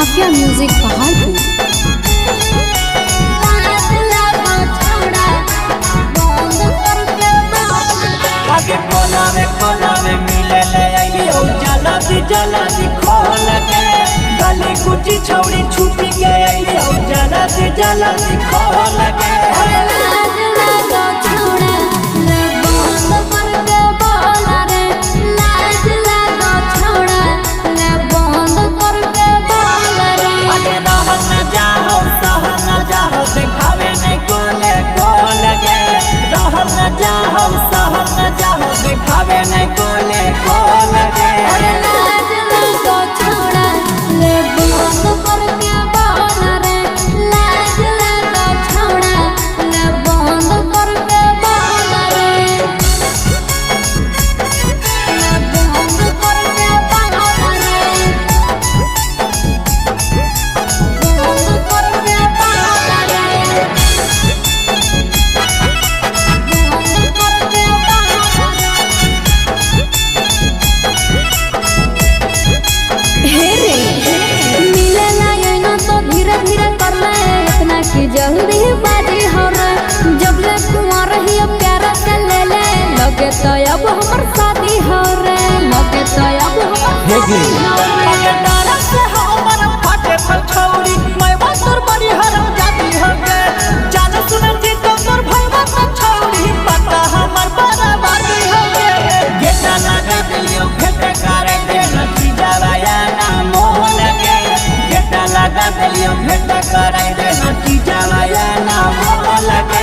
Mafia music Paharpur. आगे कोला में मिले ले आई ओ जला दी खोल के गली कुची छौड़ी छुपी के आई ओ जला दी खोल के दिखावे नहीं कोले कोल गे रहल न जाओ सहल न जाओ दिखावे नहीं कोले कोल गे जल्दी बाजी हो रे जब ले कुआं रही प्यारा से ले ले लगे तो अब हमर शादी हो रे लगे तो अब अगर डरा से हमर फाटे पर छौड़ी मैं तोर बड़ी हरम जाती हो गे जाने सुने जी तो तोर भाई बात छौड़ी पता हमर बराबरी हो गे गेटा लगा दियो फेटे करे दे नची जावाया ना मोह लगे गेटा लगा दियो फेटे करे दे नची जावाया ना मोह लगे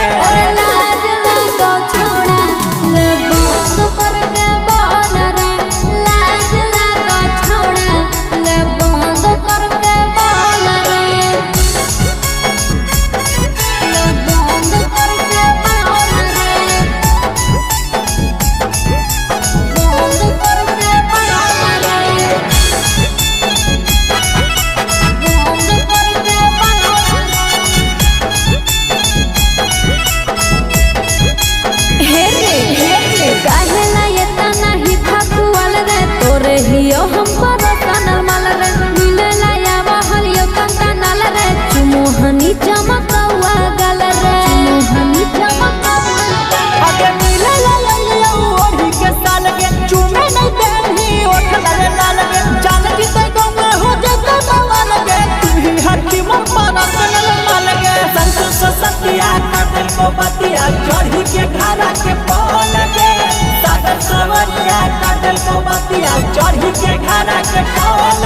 लाज लगो छोड़ा ले बंद कर के बोल रे लाज लगो छोड़ा ले बंद कर के बोल रे ले बंद कर के बोल रे बंद कर के बोल रे काहेला ये तना ही फाकुआल रे तोरे हियो हम पर कानल माल रे मिलेला या बहलियो कंतानल रे चुमुहनी चमकवा गल रे चुमुहनी चमकवा आगे मिलेला लइयो ओढ़ी के साल के चुमे नहीं देही ओठ लगे लाल के जान जीते गंग हो जता सवाल के तू ही हरकी मन पारा चल माल के संतोष सतिया काटल को बतिया चढ़ी के घरा के पौल के सागर सवरिया काटल को बतिया चढ़ी के घरा के पौल